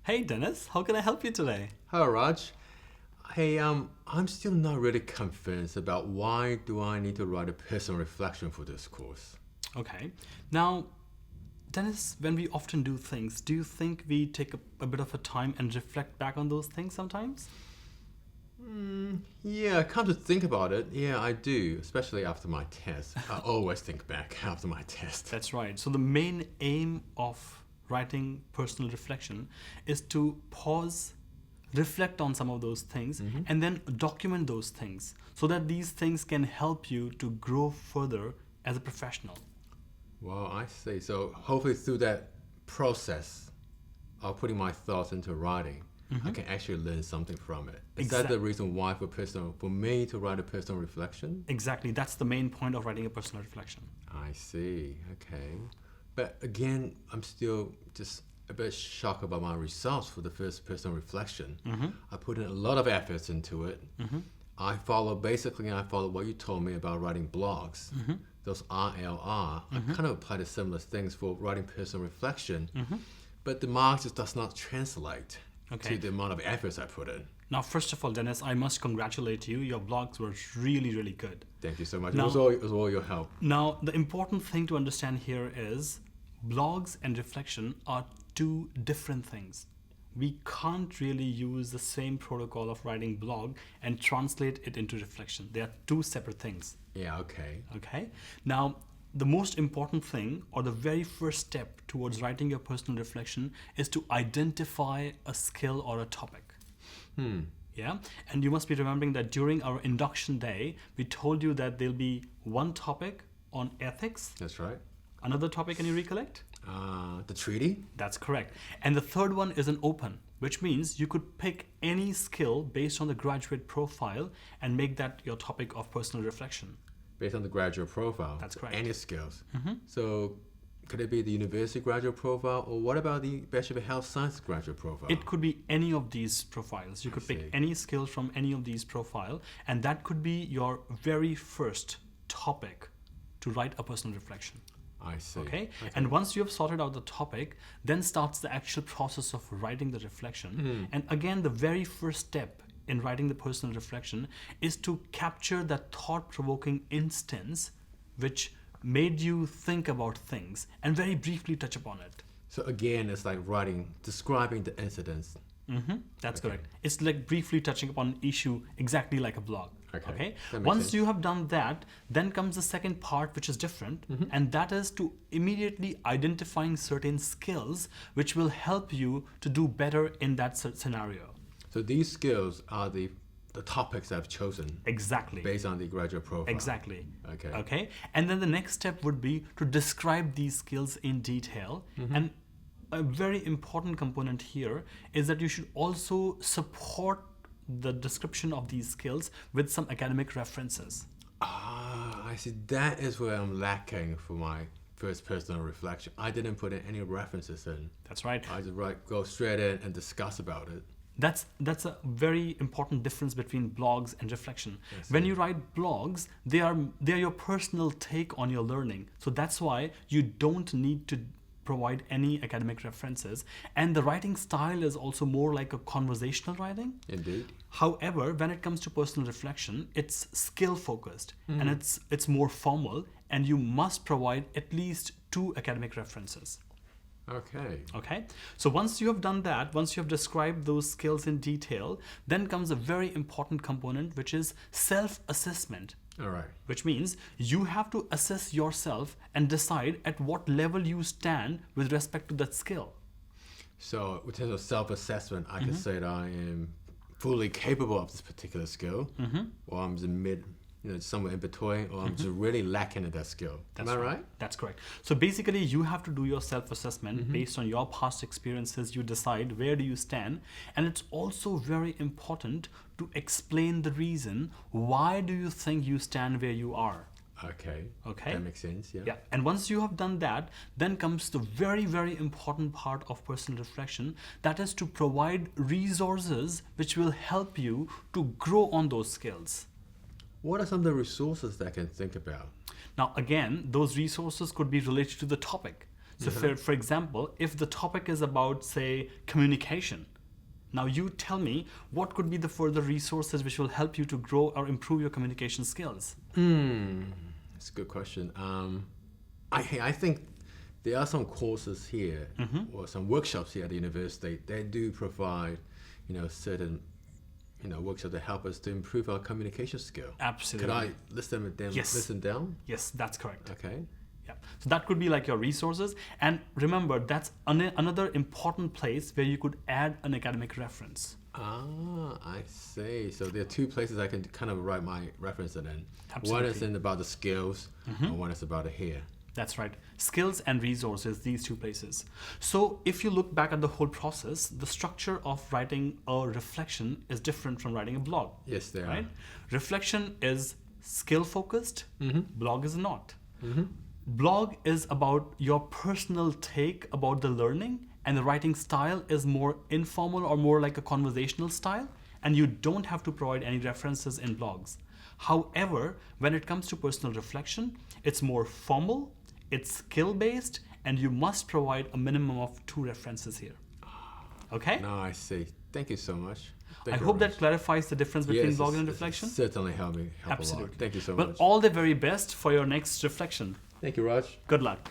Hey Dennis, how can I help you today? Hello, Raj. Hey, I'm still not really convinced about why do I need to write a personal reflection for this course. Okay. Now, Dennis, when we often do things, do you think we take a bit of a time and reflect back on those things sometimes? Yeah, come to think about it, yeah, I do, especially after my test. I always think back after my test. That's right. So the main aim of writing personal reflection is to pause, reflect on some of those things, and then document those things so that these things can help you to grow further as a professional. Well, I see. So hopefully through that process of putting my thoughts into writing, I can actually learn something from it. Is that the reason why for me to write a personal reflection? Exactly. That's the main point of writing a personal reflection. I see. Okay. But again, I'm still just a bit shocked about my results for the first personal reflection. I put in a lot of efforts into it. I follow what you told me about writing blogs. Those RLR. I kind of apply the similar things for writing personal reflection. But the mark just does not translate to the amount of efforts I put in. Now, first of all, Dennis, I must congratulate you. Your blogs were really, really good. Thank you so much. Now- It was all your help. Now, the important thing to understand here is blogs and reflection are two different things. We can't really use the same protocol of writing blog and translate it into reflection. They are two separate things. Yeah, okay. Okay. Now, the most important thing, or the very first step towards writing your personal reflection, is to identify a skill or a topic. Yeah. And you must be remembering that during our induction day, we told you that there'll be one topic on ethics. That's right. Another topic, can you recollect? The treaty? That's correct. And the third one is an open, which means you could pick any skill based on the graduate profile and make that your topic of personal reflection. Based on the graduate profile. That's correct. Any skills. So could it be the university graduate profile, or what about the Bachelor of Health Science graduate profile? It could be any of these profiles. You could pick see. any skill from any of these profile, and that could be your very first topic to write a personal reflection. I see. Okay? And once you have sorted out the topic, then starts the actual process of writing the reflection. And again, the very first step in writing the personal reflection is to capture that thought-provoking instance which made you think about things and very briefly touch upon it. So again, it's like describing the incidents. That's correct. It's like briefly touching upon an issue exactly like a blog. Okay. That makes Once sense. you have done that, then comes the second part, which is different, and that is to immediately identifying certain skills which will help you to do better in that scenario. So these skills are the topics I've chosen Exactly. based on the graduate profile. Exactly. Okay. Okay. And then the next step would be to describe these skills in detail. And a very important component here is that you should also support the description of these skills with some academic references. I see. That is where I'm lacking for my first personal reflection. I didn't put in any references in. That's right. I just go straight in and discuss about it. That's a very important difference between blogs and reflection. When you write blogs, they are your personal take on your learning. So that's why you don't need to provide any academic references. And the writing style is also more like a conversational writing. Indeed. However, when it comes to personal reflection, it's skill focused and it's more formal, and you must provide at least 2 academic references. Okay. Okay, so once you have done that, once you have described those skills in detail, then comes a very important component, which is self-assessment. All right. Which means you have to assess yourself and decide at what level you stand with respect to that skill. So, in terms of self-assessment, I can say that I am fully capable of this particular skill, or I'm somewhere in between, or I'm just really lacking in that skill. Am I right? That's correct. So basically, you have to do your self-assessment based on your past experiences. You decide where do you stand, and it's also very important to explain the reason why do you think you stand where you are. Okay. Okay. That makes sense. Yeah. Yeah, and once you have done that, then comes the very, very important part of personal reflection, that is to provide resources which will help you to grow on those skills. What are some of the resources that I can think about? Now, again, those resources could be related to the topic. So, for example, if the topic is about, say, communication, now you tell me what could be the further resources which will help you to grow or improve your communication skills. That's a good question. I think there are some courses here or some workshops here at the university. They do provide, certain, workshops that help us to improve our communication skill. Absolutely. Could I list them down? Yes. List them down? Yes, that's correct. Okay. Yeah. So that could be like your resources. And remember, that's another important place where you could add an academic reference. Ah, I see. So there are two places I can kind of write my reference in. One Absolutely. is about the skills, and one is about the here. That's right. Skills and resources, these two places. So if you look back at the whole process, the structure of writing a reflection is different from writing a blog. Yes, they Right? are. Reflection is skill focused, blog is not. Blog is about your personal take about the learning, and the writing style is more informal or more like a conversational style, and you don't have to provide any references in blogs. However, when it comes to personal reflection, it's more formal, it's skill based, and you must provide a minimum of 2 references here. Okay? No, I see. Thank you so much. I Thank you hope very that clarifies the difference between Yes, blog and it's reflection. certainly help a lot. Absolutely. Thank you so Well, much. all the very best for your next reflection. Thank you, Raj. Good luck.